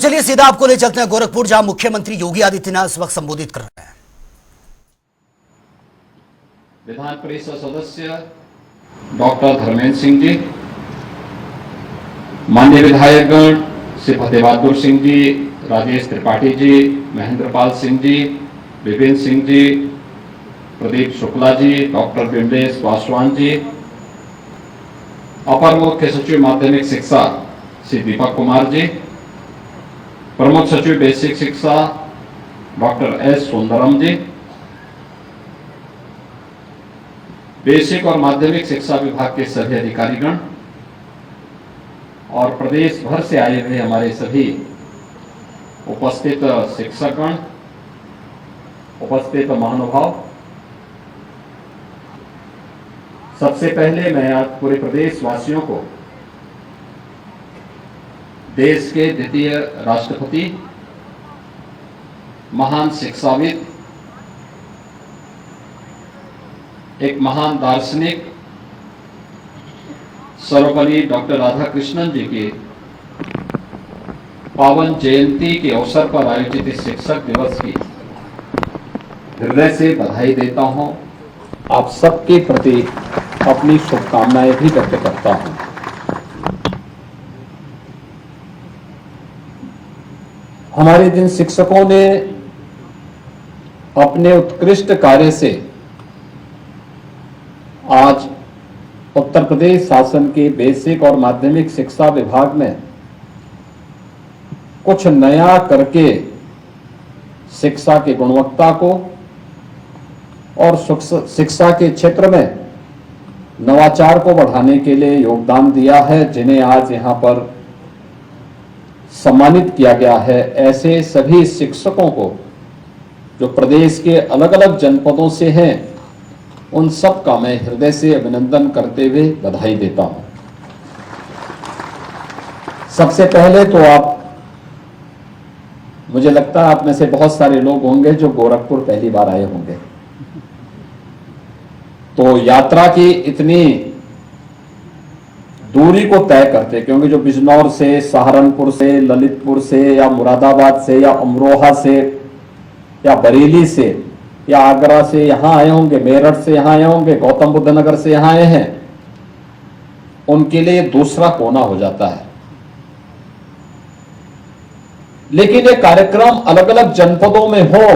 चलिए सीधा आपको ले चलते हैं गोरखपुर, जहां मुख्यमंत्री योगी आदित्यनाथ इस वक्त संबोधित कर रहे हैं। विधान परिषद सदस्य डॉक्टर धर्मेंद्र सिंह जी, माननीय विधायकगण श्री फतेह बहादुर सिंह जी, राजेश त्रिपाठी जी, महेंद्रपाल सिंह जी, विपिन सिंह जी, प्रदीप शुक्ला जी, डॉक्टर बिमलेश पासवान जी, अपर मुख्य सचिव माध्यमिक शिक्षा श्री दीपक कुमार जी, प्रमुख सचिव बेसिक शिक्षा डॉक्टर एस सुंदरम जी, बेसिक और माध्यमिक शिक्षा विभाग के सभी अधिकारीगण और प्रदेश भर से आए हुए हमारे सभी उपस्थित शिक्षकगण, उपस्थित महानुभाव, सबसे पहले मैं आज पूरे प्रदेश वासियों को देश के द्वितीय राष्ट्रपति, महान शिक्षाविद, एक महान दार्शनिक सर्वपल्ली डॉक्टर राधाकृष्णन जी के पावन जयंती के अवसर पर आयोजित इस शिक्षक दिवस की हृदय से बधाई देता हूं। आप सबके प्रति अपनी शुभकामनाएं भी व्यक्त करता हूं। हमारे जिन शिक्षकों ने अपने उत्कृष्ट कार्य से आज उत्तर प्रदेश शासन के बेसिक और माध्यमिक शिक्षा विभाग में कुछ नया करके शिक्षा की गुणवत्ता को और शिक्षा के क्षेत्र में नवाचार को बढ़ाने के लिए योगदान दिया है, जिन्हें आज यहां पर सम्मानित किया गया है, ऐसे सभी शिक्षकों को जो प्रदेश के अलग अलग जनपदों से हैं, उन सब का मैं हृदय से अभिनंदन करते हुए बधाई देता हूं। सबसे पहले तो मुझे लगता है आप में से बहुत सारे लोग होंगे जो गोरखपुर पहली बार आए होंगे, तो यात्रा की इतनी दूरी को तय करते, क्योंकि जो बिजनौर से, सहारनपुर से, ललितपुर से या मुरादाबाद से या अमरोहा से या बरेली से या आगरा से यहां आए होंगे, मेरठ से यहां आए होंगे, गौतम बुद्ध नगर से यहां आए हैं, उनके लिए दूसरा कोना हो जाता है। लेकिन ये कार्यक्रम अलग अलग जनपदों में हो,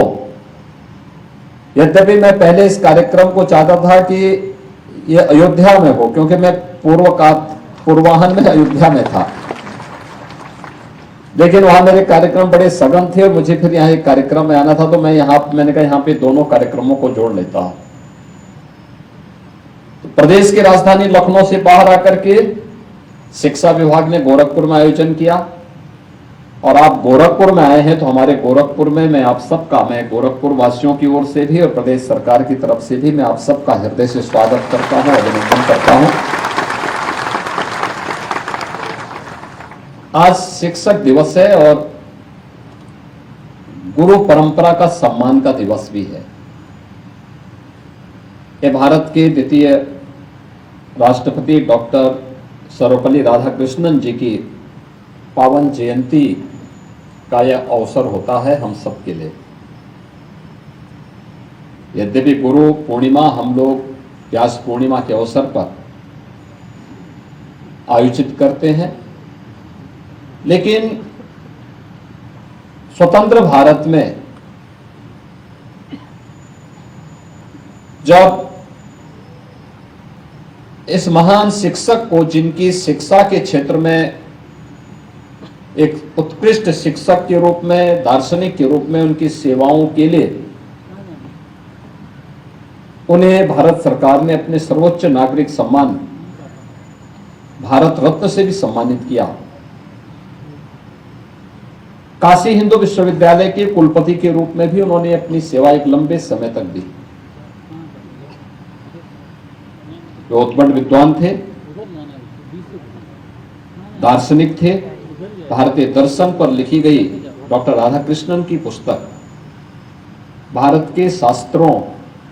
यद्यपि मैं पहले इस कार्यक्रम को चाहता था कि ये अयोध्या में हो, क्योंकि मैं पूर्वाहन में अयोध्या में था, लेकिन वहां मेरे कार्यक्रम बड़े सघन थे और मुझे फिर यहाँ एक कार्यक्रम में आना था, तो मैंने कहा यहाँ पे दोनों कार्यक्रमों को जोड़ लेता हूं। तो प्रदेश की राजधानी लखनऊ से बाहर आकर के शिक्षा विभाग ने गोरखपुर में आयोजन किया, और आप गोरखपुर में आए हैं, तो हमारे गोरखपुर में मैं आप सबका, मैं गोरखपुर वासियों की ओर से भी और प्रदेश सरकार की तरफ से भी मैं आप सबका हृदय से स्वागत करता हूं, अभिनंदन करता हूं। आज शिक्षक दिवस है और गुरु परंपरा का सम्मान का दिवस भी है। ये भारत के द्वितीय राष्ट्रपति डॉक्टर सर्वपल्ली राधाकृष्णन जी की पावन जयंती का यह अवसर होता है हम सबके लिए। यद्यपि गुरु पूर्णिमा हम लोग व्यास पूर्णिमा के अवसर पर आयोजित करते हैं, लेकिन स्वतंत्र भारत में जब इस महान शिक्षक को, जिनकी शिक्षा के क्षेत्र में एक उत्कृष्ट शिक्षक के रूप में, दार्शनिक के रूप में उनकी सेवाओं के लिए उन्हें भारत सरकार ने अपने सर्वोच्च नागरिक सम्मान भारत रत्न से भी सम्मानित किया। काशी हिंदू विश्वविद्यालय के कुलपति के रूप में भी उन्होंने अपनी सेवा एक लंबे समय तक दी। बहुत बड़े विद्वान थे, दार्शनिक थे। भारतीय दर्शन पर लिखी गई डॉक्टर राधाकृष्णन की पुस्तक भारत के शास्त्रों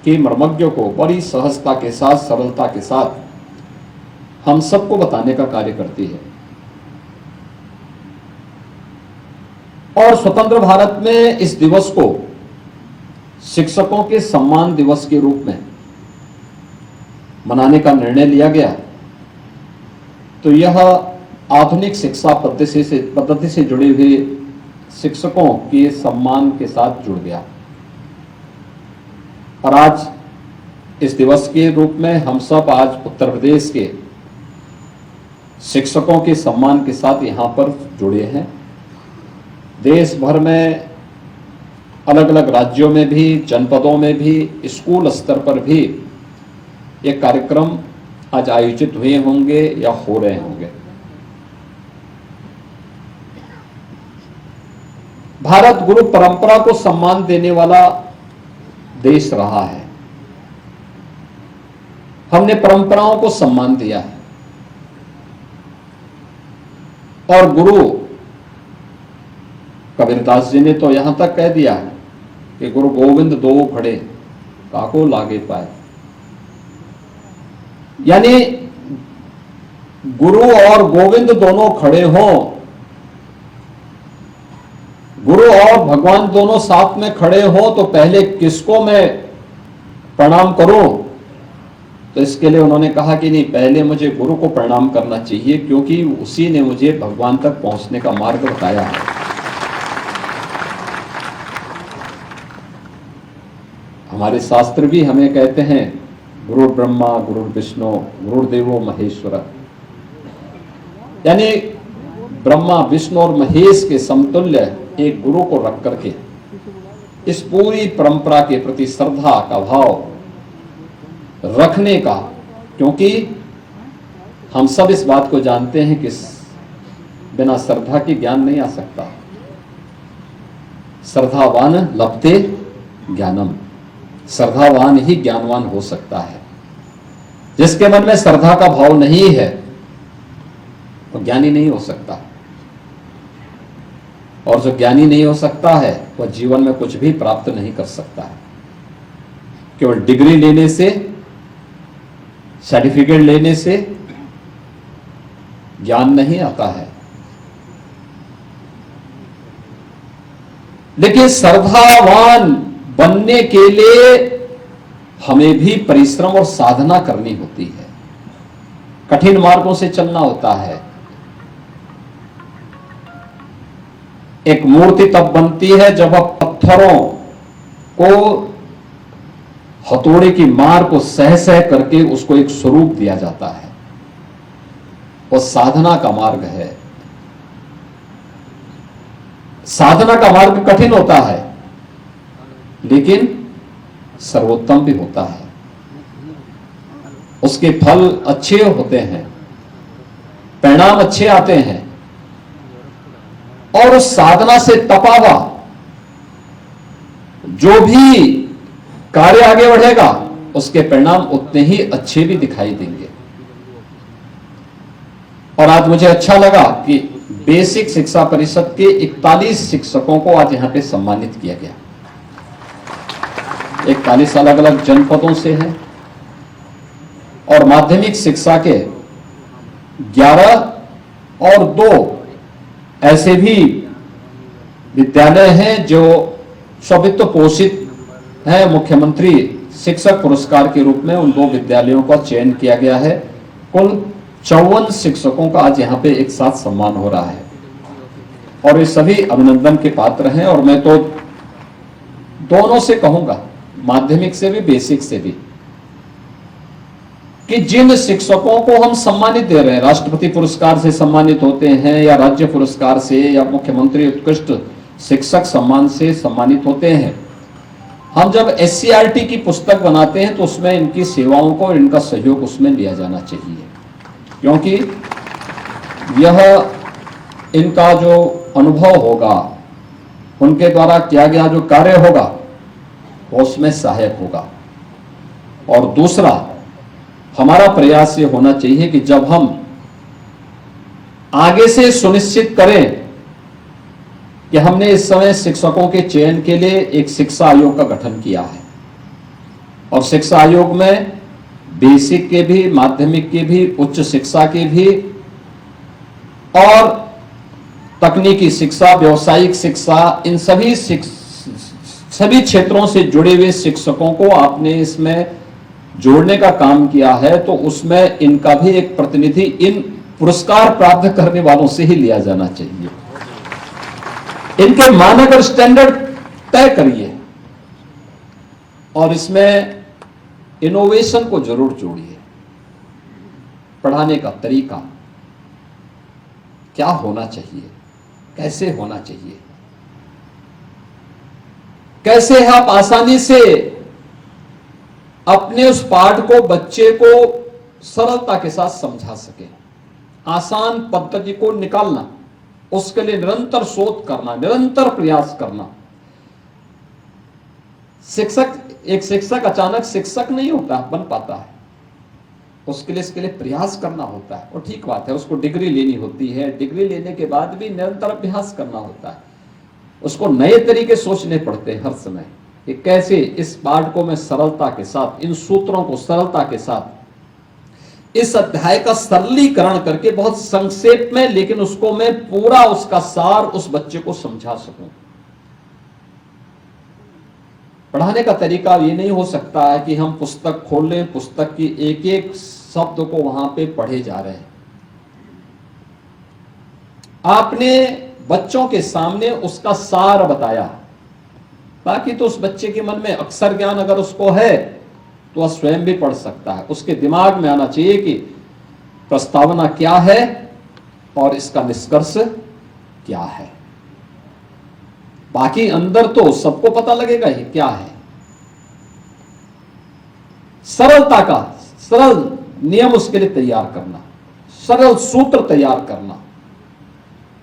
के मर्मज्ञों को बड़ी सहजता के साथ, सरलता के साथ हम सबको बताने का कार्य करती है। और स्वतंत्र भारत में इस दिवस को शिक्षकों के सम्मान दिवस के रूप में मनाने का निर्णय लिया गया, तो यह आधुनिक शिक्षा पद्धति से जुड़े हुए शिक्षकों के सम्मान के साथ जुड़ गया। और आज इस दिवस के रूप में हम सब आज उत्तर प्रदेश के शिक्षकों के सम्मान के साथ यहाँ पर जुड़े हैं। देश भर में अलग अलग राज्यों में भी, जनपदों में भी, स्कूल स्तर पर भी ये कार्यक्रम आज आयोजित हुए होंगे या हो रहे होंगे। भारत गुरु परंपरा को सम्मान देने वाला देश रहा है। हमने परंपराओं को सम्मान दिया है और गुरु कबीरदास जी ने तो यहां तक कह दिया है कि गुरु गोविंद दो खड़े काको लागे पाए, यानी गुरु और गोविंद दोनों खड़े हों, गुरु और भगवान दोनों साथ में खड़े हों, तो पहले किसको मैं प्रणाम करूं? तो इसके लिए उन्होंने कहा कि नहीं, पहले मुझे गुरु को प्रणाम करना चाहिए, क्योंकि उसी ने मुझे भगवान तक पहुंचने का मार्ग बताया है। हमारे शास्त्र भी हमें कहते हैं गुरु ब्रह्मा गुरु विष्णु गुरुदेवो महेश्वर, यानी ब्रह्मा विष्णु और महेश के समतुल्य एक गुरु को रख करके इस पूरी परंपरा के प्रति श्रद्धा का भाव रखने का, क्योंकि हम सब इस बात को जानते हैं कि बिना श्रद्धा के ज्ञान नहीं आ सकता। श्रद्धावान लभते ज्ञानम, श्रद्धावान ही ज्ञानवान हो सकता है। जिसके मन में श्रद्धा का भाव नहीं है वो ज्ञानी नहीं हो सकता, और जो ज्ञानी नहीं हो सकता है वह जीवन में कुछ भी प्राप्त नहीं कर सकता है। केवल डिग्री लेने से, सर्टिफिकेट लेने से ज्ञान नहीं आता है, लेकिन श्रद्धावान बनने के लिए हमें भी परिश्रम और साधना करनी होती है, कठिन मार्गों से चलना होता है। एक मूर्ति तब बनती है जब अब पत्थरों को हथौड़े की मार को सह सह करके उसको एक स्वरूप दिया जाता है। वो साधना का मार्ग है। साधना का मार्ग कठिन होता है लेकिन सर्वोत्तम भी होता है, उसके फल अच्छे होते हैं, परिणाम अच्छे आते हैं, और उस साधना से तपा हुआ जो भी कार्य आगे बढ़ेगा उसके परिणाम उतने ही अच्छे भी दिखाई देंगे। और आज मुझे अच्छा लगा कि बेसिक शिक्षा परिषद के 41 शिक्षकों को आज यहां पे सम्मानित किया गया। 41 अलग अलग जनपदों से हैं और माध्यमिक शिक्षा के 11 और 2 ऐसे भी विद्यालय हैं जो स्ववित्त पोषित हैं। मुख्यमंत्री शिक्षक पुरस्कार के रूप में उन 2 विद्यालयों का चयन किया गया है। कुल 54 शिक्षकों का आज यहाँ पे एक साथ सम्मान हो रहा है और ये सभी अभिनंदन के पात्र हैं। और मैं तो दोनों से कहूंगा, माध्यमिक से भी बेसिक से भी, कि जिन शिक्षकों को हम सम्मानित दे रहे हैं, राष्ट्रपति पुरस्कार से सम्मानित होते हैं या राज्य पुरस्कार से या मुख्यमंत्री उत्कृष्ट शिक्षक सम्मान से सम्मानित होते हैं, हम जब SCERT की पुस्तक बनाते हैं तो उसमें इनकी सेवाओं को और इनका सहयोग उसमें लिया जाना चाहिए, क्योंकि यह इनका जो अनुभव होगा, उनके द्वारा किया गया जो कार्य होगा वो उसमें सहायक होगा। और दूसरा, हमारा प्रयास ये होना चाहिए कि जब हम आगे से सुनिश्चित करें कि हमने इस समय शिक्षकों के चयन के लिए एक शिक्षा आयोग का गठन किया है और शिक्षा आयोग में बेसिक के भी, माध्यमिक के भी, उच्च शिक्षा के भी और तकनीकी शिक्षा, व्यावसायिक शिक्षा, इन सभी क्षेत्रों से जुड़े हुए शिक्षकों को आपने इसमें जोड़ने का काम किया है, तो उसमें इनका भी एक प्रतिनिधि इन पुरस्कार प्राप्त करने वालों से ही लिया जाना चाहिए। इनके मानक और स्टैंडर्ड तय करिए और इसमें इनोवेशन को जरूर जोड़िए। पढ़ाने का तरीका क्या होना चाहिए, कैसे होना चाहिए, कैसे आप आसानी से अपने उस पाठ को बच्चे को सरलता के साथ समझा सके। आसान पद्धति को निकालना, उसके लिए निरंतर शोध करना, निरंतर प्रयास करना। एक शिक्षक अचानक शिक्षक नहीं होता, बन पाता है। उसके लिए प्रयास करना होता है। और ठीक बात है, उसको डिग्री लेनी होती है, डिग्री लेने के बाद भी निरंतर अभ्यास करना होता है। उसको नए तरीके सोचने पड़ते हैं हर समय कि कैसे इस पाठ को मैं सरलता के साथ, इन सूत्रों को सरलता के साथ, इस अध्याय का सरलीकरण करके बहुत संक्षेप में, लेकिन उसको मैं पूरा उसका सार उस बच्चे को समझा सकूं। पढ़ाने का तरीका ये नहीं हो सकता है कि हम पुस्तक खोल लें, पुस्तक की एक एक शब्द को वहां पे पढ़े जा रहे हैं। आपने बच्चों के सामने उसका सार बताया, बाकी तो उस बच्चे के मन में अक्षर ज्ञान अगर उसको है तो वह स्वयं भी पढ़ सकता है। उसके दिमाग में आना चाहिए कि प्रस्तावना क्या है और इसका निष्कर्ष क्या है। बाकी अंदर तो सबको पता लगेगा ही क्या है। सरलता का सरल नियम उसके लिए तैयार करना, सरल सूत्र तैयार करना,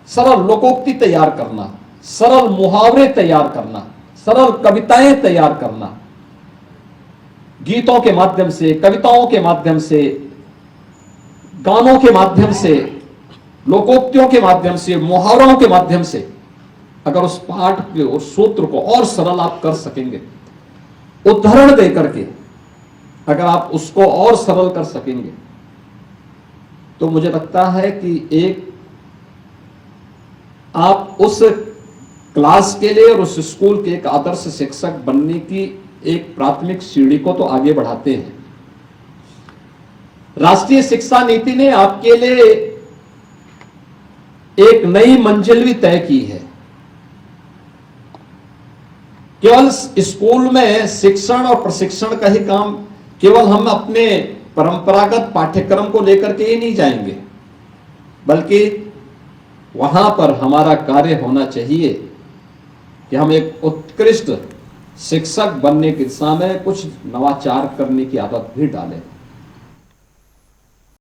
सरल लोकोक्ति तैयार करना, सरल मुहावरे तैयार करना, सरल कविताएं तैयार करना, गीतों के माध्यम से, कविताओं के माध्यम से, गानों के माध्यम से, लोकोक्तियों के माध्यम से, मुहावरों के माध्यम से अगर उस पाठ के और सूत्र को और सरल आप कर सकेंगे, उदाहरण देकर के अगर आप उसको और सरल कर सकेंगे, तो मुझे लगता है कि एक आप उस क्लास के लिए और उस स्कूल के एक आदर्श शिक्षक बनने की एक प्राथमिक सीढ़ी को तो आगे बढ़ाते हैं। राष्ट्रीय शिक्षा नीति ने आपके लिए एक नई मंजिल भी तय की है। केवल स्कूल में शिक्षण और प्रशिक्षण का ही काम, केवल हम अपने परंपरागत पाठ्यक्रम को लेकर के ही नहीं जाएंगे, बल्कि वहां पर हमारा कार्य होना चाहिए कि हम एक उत्कृष्ट शिक्षक बनने की दिशा में कुछ नवाचार करने की आदत भी डालें।